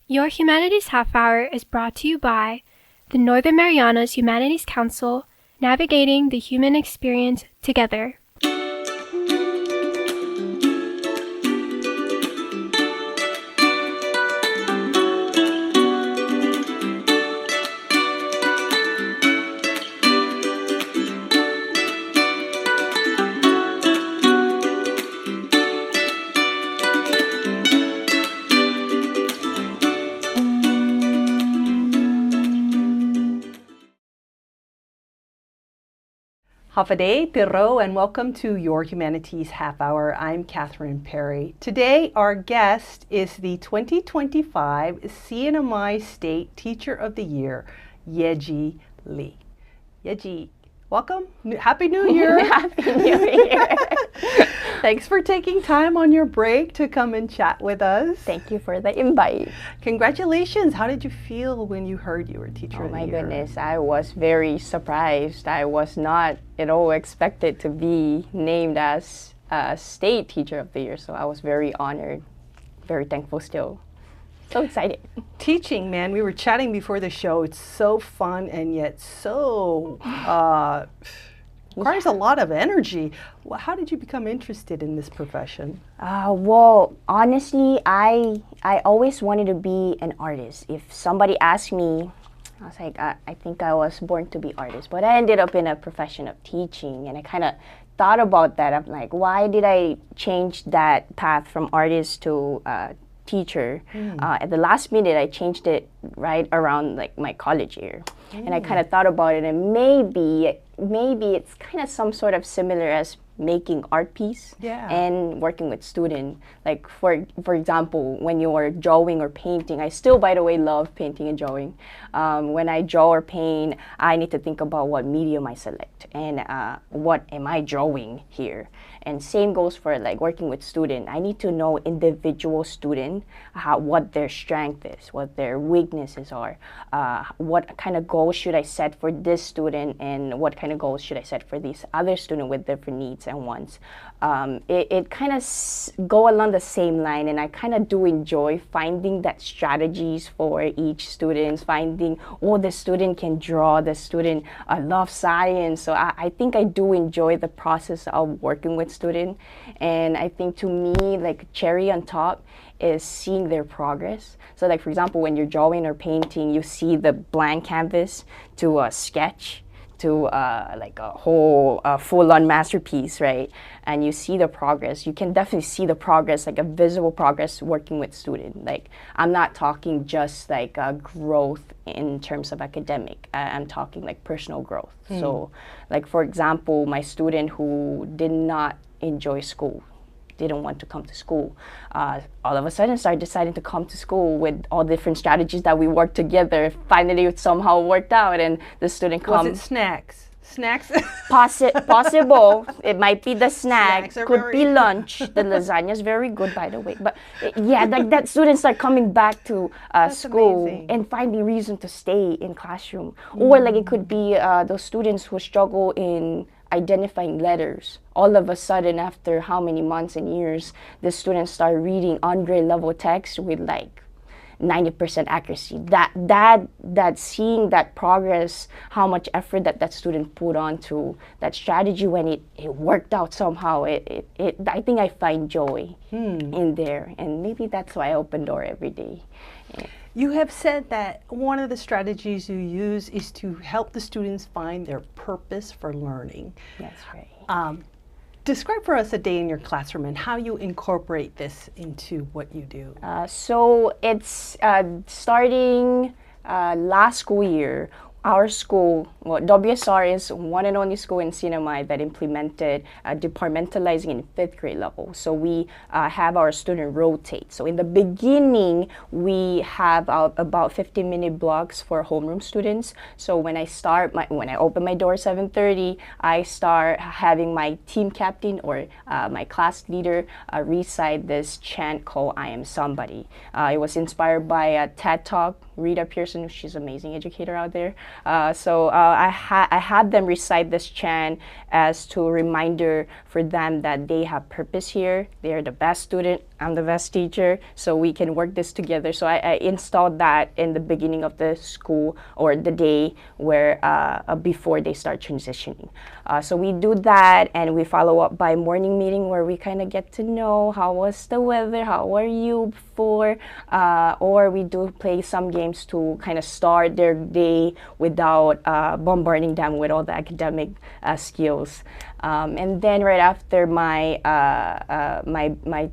Your Humanities Half Hour is brought to you by the Northern Marianas Humanities Council, navigating the human experience together. Hafaday, Tiro, and welcome to Your Humanities Half Hour. I'm Catherine Perry. Today, our guest is the 2025 CNMI State Teacher of the Year, Yeji Lee. Yeji, welcome. Happy New Year. Happy New Year. Thanks for taking time on your break to come and chat with us. Thank you for the invite. Congratulations. How did you feel when you heard you were Teacher of the Year? Oh my goodness, I was very surprised. I was not at all expected to be named as a State Teacher of the Year, so I was very honored, very thankful still. So excited. Teaching, man, we were chatting before the show. It's so fun and yet so requires a lot of energy. Well, how did you become interested in this profession? Well, honestly, I always wanted to be an artist. If somebody asked me, I was like, I think I was born to be artist, but I ended up in a profession of teaching, and I kind of thought about that. I'm like, why did I change that path from artist to teacher? At the last minute, I changed it right around like my college year, and I kind of thought about it, and maybe it's kind of some sort of similar as making art piece and working with student. Like for example, when you are drawing or painting, I still, by the way, love painting and drawing. When I draw or paint, I need to think about what medium I select and what am I drawing here. And same goes for like working with student. I need to know individual student, what their strength is, what their weaknesses are, what kind of goals should I set for this student, and what kind of goals should I set for these other student with different needs and wants. It kind of go along the same line, and I kind of do enjoy finding that strategies for each student, finding, the student can draw, the student loves science. So I think I do enjoy the process of working with student, and I think to me, like cherry on top is seeing their progress. So like for example, when you're drawing or painting, you see the blank canvas to a sketch to like a whole full-on masterpiece, right? And you see the progress. You can definitely see the progress, like a visible progress working with student. Like I'm not talking just like growth in terms of academic. I'm talking like personal growth. So like for example, my student who did not enjoy school, didn't want to come to school, all of a sudden started deciding to come to school with all different strategies that we worked together. Finally, it somehow worked out, and the student comes. Was it snacks? Snacks? Possible. It might be the snack. Could be very lunch. The lasagna is very good, by the way. But yeah, like that students start coming back to school amazing. and finding reason to stay in classroom. Or like it could be those students who struggle in identifying letters. All of a sudden, after how many months and years, the students start reading grade level text with like 90% accuracy. That seeing that progress, how much effort that student put onto that strategy, when it worked out somehow, I think I find joy in there, and maybe that's why I open door every day. You have said that one of the strategies you use is to help the students find their purpose for learning. That's right. Describe for us a day in your classroom and how you incorporate this into what you do. So it's starting last school year. Our school, WSR is one and only school in CNMI that implemented departmentalizing in 5th grade level. So we have our student rotate. So in the beginning, we have about 15-minute blocks for homeroom students. So when I open my door 7:30, I start having my team captain or my class leader recite this chant called "I Am Somebody." It was inspired by a TED Talk. Rita Pearson, she's an amazing educator out there. So I had them recite this chant as to a reminder for them that they have purpose here. They're the best student I'm the best teacher, so we can work this together. So I installed that in the beginning of the school or the day where before they start transitioning. So we do that, and we follow up by morning meeting where we kind of get to know how was the weather, how are you before, or we do play some games to kind of start their day without bombarding them with all the academic skills. And then right after my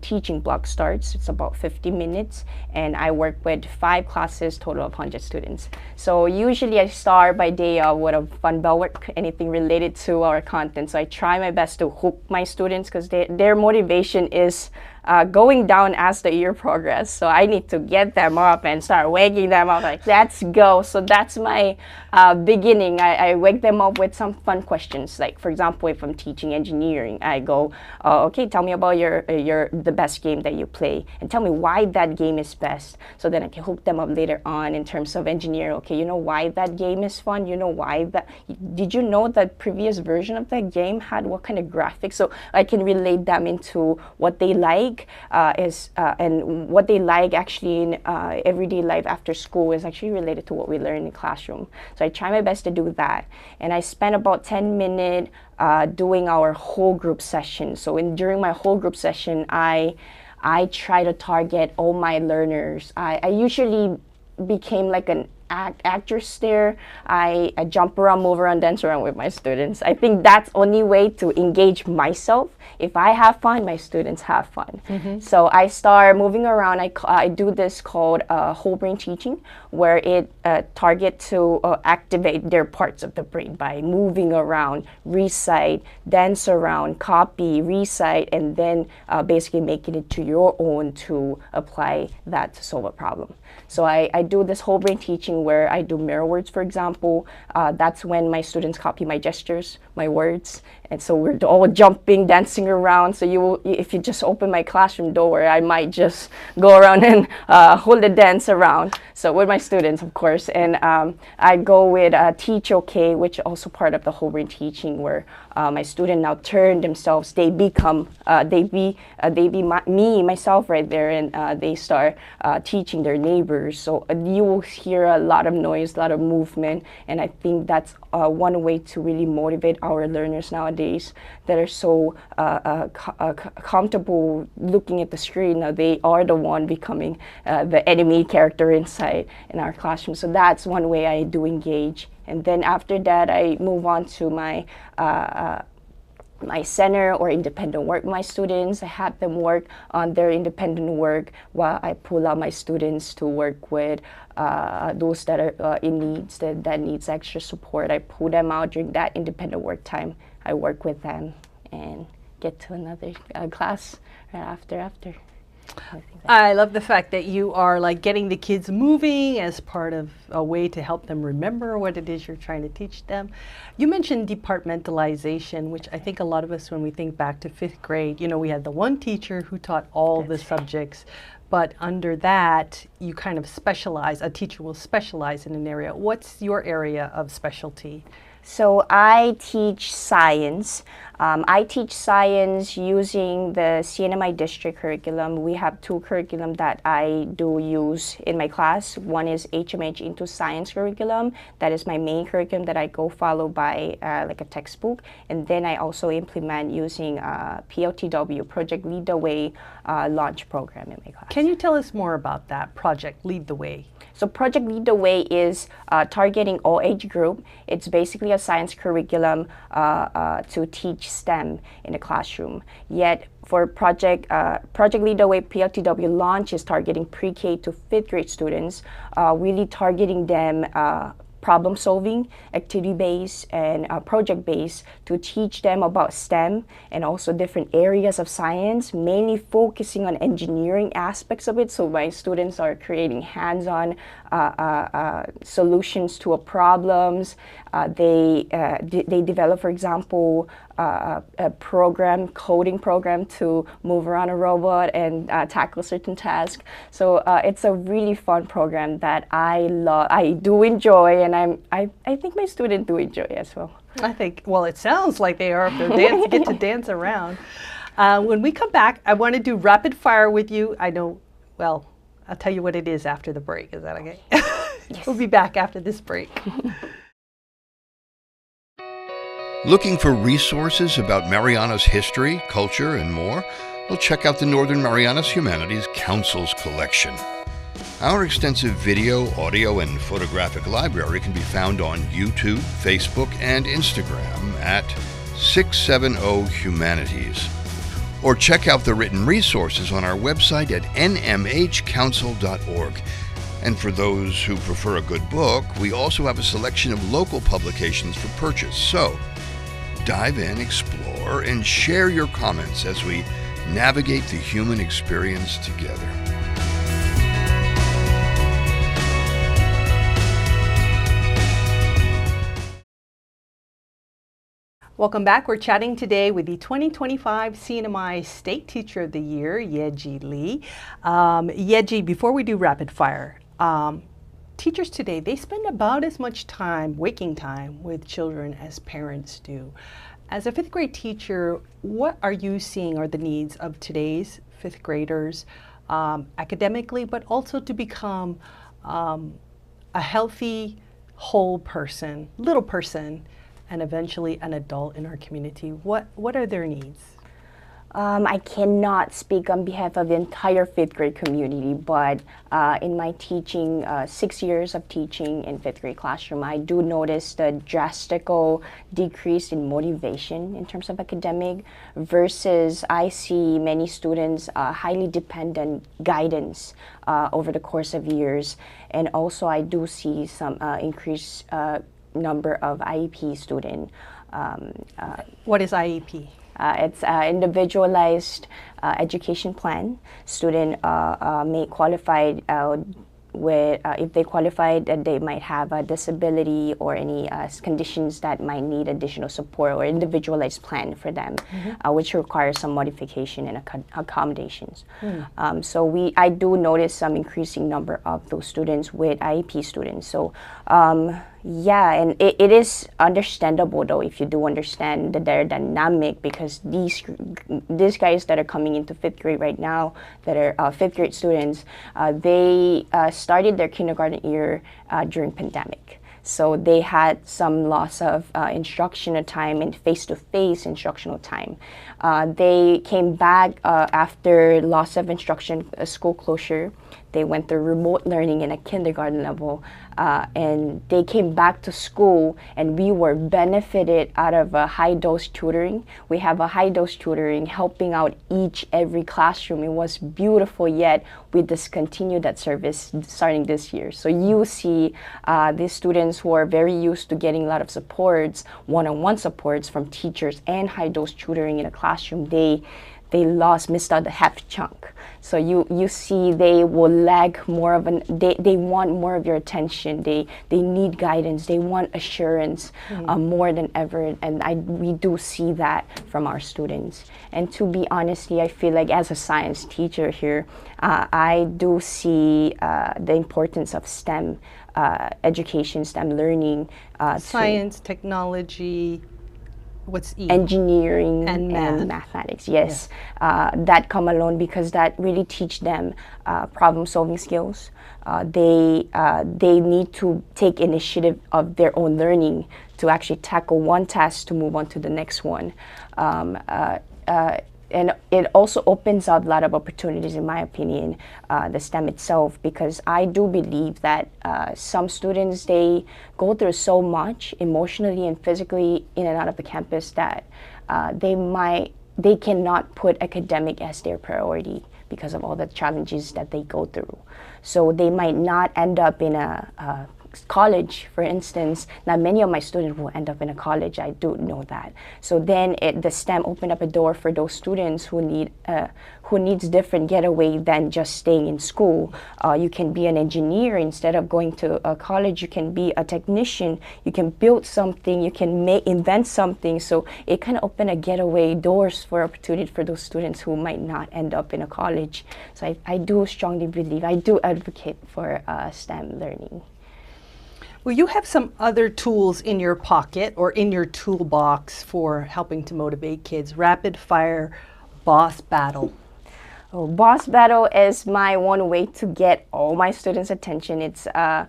teaching block starts, it's about 50 minutes, and I work with 5 classes, total of 100 students. So usually I start by day with a fun bell work, anything related to our content. So I try my best to hook my students because their motivation is going down as the year progresses. So I need to get them up and start waking them up like, let's go. So that's my beginning. I wake them up with some fun questions. Like, for example, if I'm teaching engineering, I go, okay, tell me about the best game that you play, and tell me why that game is best. So then I can hook them up later on in terms of engineering. Okay, you know why that game is fun? You know why did you know that previous version of that game had what kind of graphics? So I can relate them into what they like. And what they like actually in everyday life after school is actually related to what we learn in the classroom. So I try my best to do that. And I spend about 10 minutes doing our whole group session. So during my whole group session, I try to target all my learners. I usually became like an actress there. I jump around, move around, dance around with my students. I think that's only way to engage myself. If I have fun, my students have fun. Mm-hmm. So I start moving around. I do this called whole brain teaching, where it target to activate their parts of the brain by moving around, recite, dance around, copy, recite, and then basically making it to your own to apply that to solve a problem. So I do this whole brain teaching where I do mirror words, for example. That's when my students copy my gestures, my words, and so we're all jumping, dancing around. So if you just open my classroom door, I might just go around and hold the dance around. So with my students, of course, and I go with Teach OK, which also part of the whole brain teaching, where my student now turn themselves, they become, myself right there, and they start teaching their neighbors. So you will hear a lot of noise, a lot of movement, and I think that's one way to really motivate our learners nowadays that are so comfortable looking at the screen. Now they are the one becoming the enemy character inside in our classroom. So that's one way I do engage. And then after that, I move on to my center or independent work with my students. I have them work on their independent work while I pull out my students to work with those that are in needs, that needs extra support. I pull them out during that independent work time. I work with them and get to another class right after. I love the fact that you are like getting the kids moving as part of a way to help them remember what it is you're trying to teach them. You mentioned departmentalization, which I think a lot of us, when we think back to 5th grade, we had the one teacher who taught all the subjects, but under that, you kind of specialize. A teacher will specialize in an area. What's your area of specialty? So I teach science. I teach science using the CNMI district curriculum. We have 2 curriculum that I do use in my class. One is HMH into science curriculum. That is my main curriculum that I go follow by like a textbook. And then I also implement using PLTW, Project Lead the Way launch program in my class. Can you tell us more about that, Project Lead the Way? So Project Lead the Way is targeting all age group. It's basically a science curriculum to teach STEM in the classroom. Yet for Project Lead the Way PLTW launch is targeting pre-K to 5th grade students, really targeting them problem solving, activity-based, and project-based to teach them about STEM and also different areas of science, mainly focusing on engineering aspects of it. So my students are creating hands-on solutions to problems. They develop, for example, a coding program to move around a robot and tackle certain tasks. So it's a really fun program that I love. I do enjoy, and I think my students do enjoy as well. I think, well, it sounds like they are if they get to dance around. When we come back, I want to do rapid fire with you. I know, well, I'll tell you what it is after the break. Is that okay? Yes. We'll be back after this break. Looking for resources about Marianas history, culture, and more? Well, check out the Northern Marianas Humanities Council's collection. Our extensive video, audio, and photographic library can be found on YouTube, Facebook, and Instagram at 670 Humanities. Or check out the written resources on our website at nmhcouncil.org. And for those who prefer a good book, we also have a selection of local publications for purchase. So, dive in, explore, and share your comments as we navigate the human experience together. Welcome back. We're chatting today with the 2025 CNMI State Teacher of the Year, Yeji Lee. Yeji, before we do rapid fire, teachers today, they spend about as much time, waking time, with children as parents do. As a fifth grade teacher, what are you seeing are the needs of today's fifth graders academically, but also to become a healthy, whole person, little person, and eventually an adult in our community? What are their needs? I cannot speak on behalf of the entire fifth grade community, but in my teaching, 6 years of teaching in fifth grade classroom, I do notice the drastical decrease in motivation in terms of academic versus I see many students highly dependent guidance over the course of years. And also I do see some increased number of IEP student. What is IEP? It's individualized education plan. Student may qualify with, if they qualified, they might have a disability or any conditions that might need additional support or individualized plan for them, which requires some modification and accommodations. So I do notice some increasing number of those students with IEP students. So yeah, and it is understandable though if you do understand their dynamic, because these guys that are coming into fifth grade right now, that are fifth grade students, they started their kindergarten year during pandemic. So they had some loss of instructional time and face-to-face instructional time. They came back after loss of instruction, school closure. They went through remote learning in a kindergarten level, and they came back to school, and we were benefited out of a high-dose tutoring. We have a high-dose tutoring helping out every classroom. It was beautiful, yet we discontinued that service starting this year. So you see these students who are very used to getting a lot of supports, one-on-one supports from teachers and high-dose tutoring in a classroom, they missed out the half chunk. So you see they will lag more of they want more of your attention. They need guidance. They want assurance more than ever. And we do see that from our students. And to be honestly, I feel like as a science teacher here, I do see the importance of STEM education, STEM learning. Science, technology, what's E? Engineering and mathematics, yes. That come along because that really teach them problem-solving skills. They need to take initiative of their own learning to actually tackle one task to move on to the next one. And it also opens up a lot of opportunities, in my opinion, the STEM itself, because I do believe that some students, they go through so much emotionally and physically in and out of the campus that they cannot put academic as their priority because of all the challenges that they go through. So they might not end up in a college, for instance. Now, many of my students will end up in a college. I do know that. So then the STEM opened up a door for those students who needs different getaway than just staying in school. You can be an engineer instead of going to a college. You can be a technician. You can build something. You can invent something. So it kind of opened a getaway doors for opportunity for those students who might not end up in a college. So I do strongly believe, I do advocate for STEM learning. Well, you have some other tools in your pocket or in your toolbox for helping to motivate kids. Rapid fire Boss battle. Oh, boss battle is my one way to get all my students' attention. It's a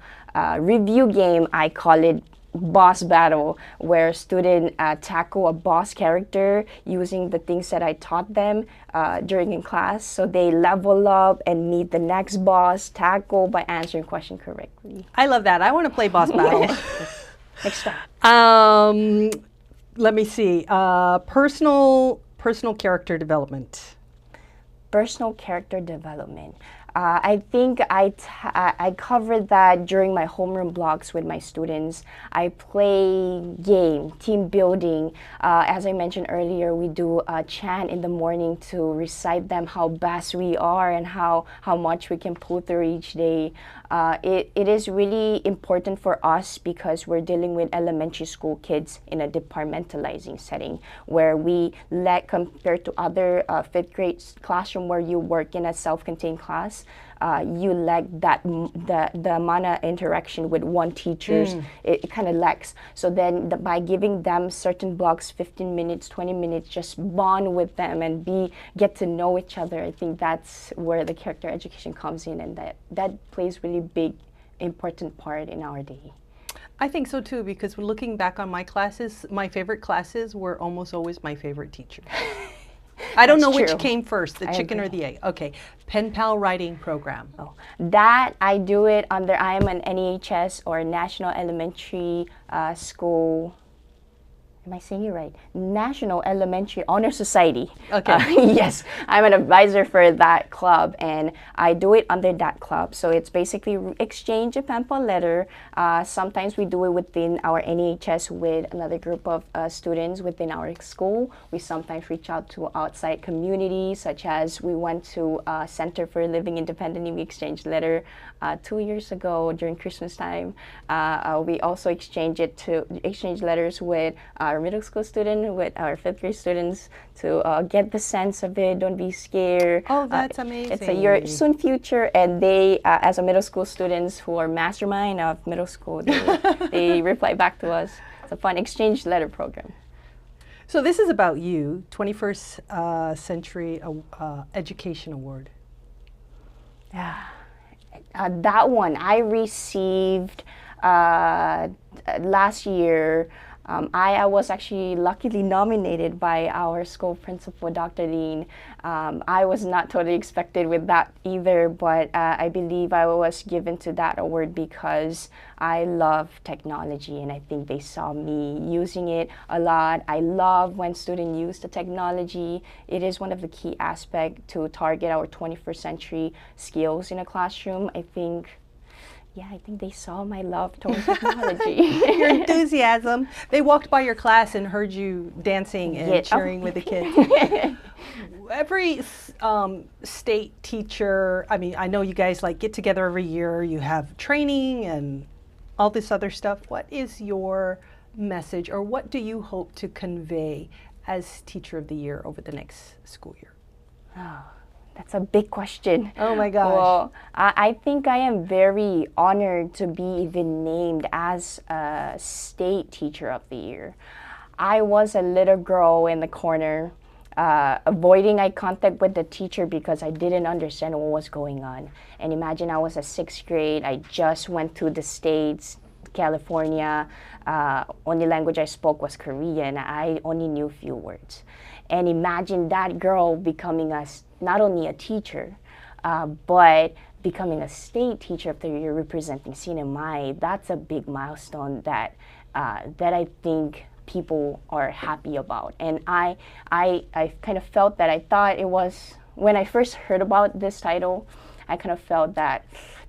review game. I call it boss battle, where students tackle a boss character using the things that I taught them during in class. So they level up and meet the next boss, tackle by answering question correctly. I love that. I want to play boss battle. Next time. Let me see. Personal character development. Personal character development. I think I covered that during my homeroom blocks with my students. I play game, team building. As I mentioned earlier, we do a chant in the morning to recite them how best we are and how much we can pull through each day. It is really important for us because we're dealing with elementary school kids in a departmentalizing setting where we let, compared to other fifth grade classroom where you work in a self-contained class, you lack that the amount of interaction with one teachers. It kind of lacks. So then by giving them certain blocks, 15 minutes, 20 minutes, just bond with them and get to know each other. I think that's where the character education comes in, and that plays really big, important part in our day. I think so too, because looking back on my classes, my favorite classes were almost always my favorite teacher. I don't know which came first, the chicken or the egg. Okay, pen pal writing program. Oh, that I do it under, I am an NEHS or National Elementary School. Am I saying it right? National Elementary Honor Society. Okay. Yes, I'm an advisor for that club, and I do it under that club. So it's basically exchange a pen pal letter. Sometimes we do it within our NEHS with another group of students within our school. We sometimes reach out to outside communities, such as we went to Center for Living Independently. We exchanged letter 2 years ago during Christmas time. We also exchange letters with our middle school student, with our fifth grade students to get the sense of it. Don't be scared. Oh, that's amazing. It's your soon future, and they, as a middle school students who are mastermind of middle school, they reply back to us. It's a fun exchange letter program. So this is about you, 21st Century Education Award. That one I received last year. I was actually luckily nominated by our school principal, Dr. Dean. I was not totally expected with that either, but I believe I was given to that award because I love technology, and I think they saw me using it a lot. I love when students use the technology. It is one of the key aspects to target our 21st century skills in a classroom. I think they saw my love towards technology. Your enthusiasm. They walked by your class and heard you dancing and cheering with the kids. Every state teacher, I mean, I know you guys like get together every year, you have training and all this other stuff. What is your message, or what do you hope to convey as Teacher of the Year over the next school year? That's a big question. Oh my gosh. Well, I think I am very honored to be even named as a State Teacher of the Year. I was a little girl in the corner, avoiding eye contact with the teacher because I didn't understand what was going on. And imagine I was a 6th grade, I just went to the States, California, only language I spoke was Korean. I only knew a few words. And imagine that girl becoming not only a teacher, but becoming a State Teacher of the Year representing CNMI. That's a big milestone that I think people are happy about. And I kind of felt that, I thought it was, when I first heard about this title, I kind of felt that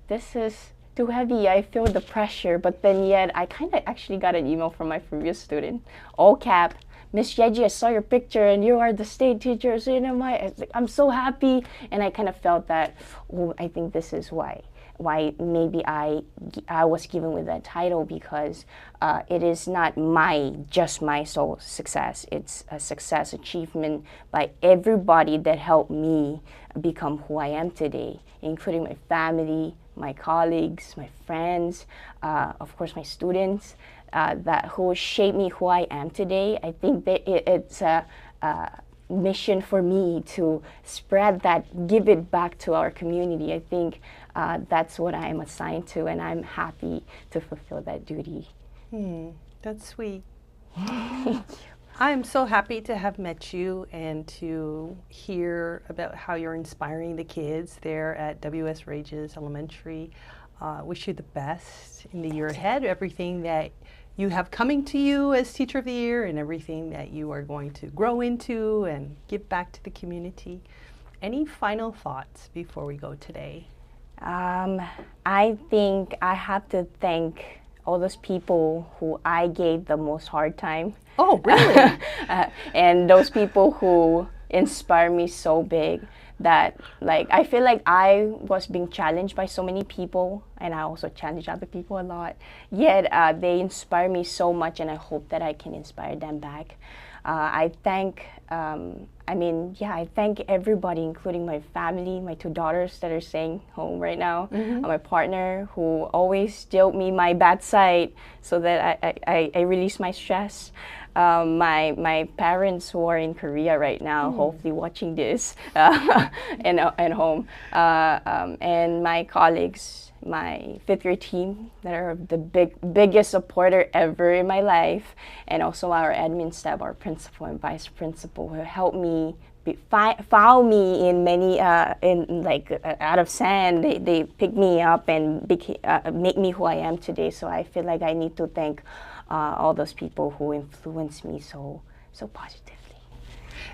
this is too heavy. I feel the pressure, but then yet I kind of actually got an email from my previous student, all cap, Miss Yeji, I saw your picture and you are the State Teacher. So, I'm so happy. And I kind of felt that, I think this is why maybe I was given with that title, because it is not just my sole success. It's a success achievement by everybody that helped me become who I am today, including my family, my colleagues, my friends, of course my students, that who shaped me who I am today. I think that it's mission for me to spread that, give it back to our community. I think that's what I'm assigned to, and I'm happy to fulfill that duty. That's sweet. I'm so happy to have met you and to hear about how you're inspiring the kids there at W.S. Rages Elementary. Wish you the best in the year ahead, everything that you have coming to you as Teacher of the Year and everything that you are going to grow into and give back to the community. Any final thoughts before we go today? I think I have to thank all those people who I gave the most hard time. Oh, really? And those people who inspire me so big that, like, I feel like I was being challenged by so many people, and I also challenge other people a lot. Yet they inspire me so much, and I hope that I can inspire them back. I thank everybody, including my family, my 2 daughters that are staying home right now, my partner who always joked me my bad side so that I release my stress. My parents who are in Korea right now, hopefully watching this and home, and my colleagues, my 5th grade team that are the biggest supporter ever in my life, and also our admin staff, our principal and vice principal, who helped me found me in many out of sand. They picked me up and make me who I am today. So I feel like I need to thank all those people who influenced me so positively.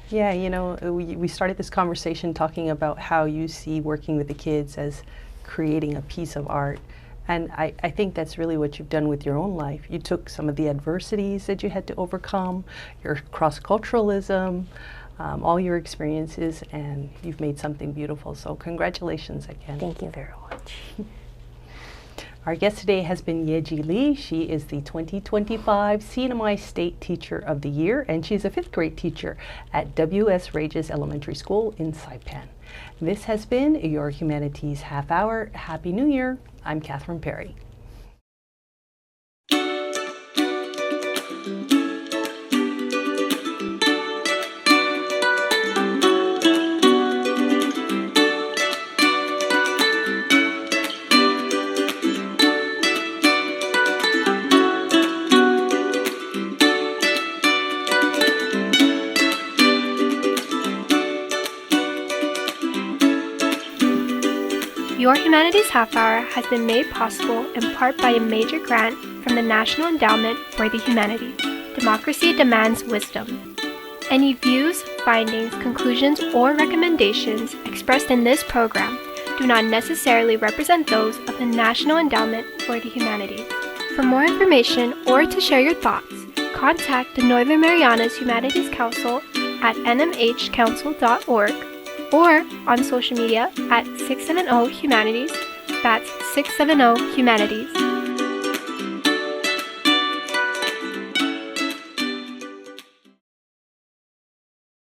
Yeah, you know, we started this conversation talking about how you see working with the kids as creating a piece of art. And I think that's really what you've done with your own life. You took some of the adversities that you had to overcome, your cross-culturalism, all your experiences, and you've made something beautiful. So congratulations again. Thank you very much. Our guest today has been Yeji Lee. She is the 2025 CNMI State Teacher of the Year, and she's a 5th grade teacher at W.S. Rages Elementary School in Saipan. This has been your Humanities Half Hour. Happy New Year. I'm Catherine Perry. Your Humanities Half Hour has been made possible in part by a major grant from the National Endowment for the Humanities. Democracy demands wisdom. Any views, findings, conclusions, or recommendations expressed in this program do not necessarily represent those of the National Endowment for the Humanities. For more information or to share your thoughts, contact the Northern Marianas Humanities Council at nmhcouncil.org or on social media at 670 Humanities. That's 670 Humanities.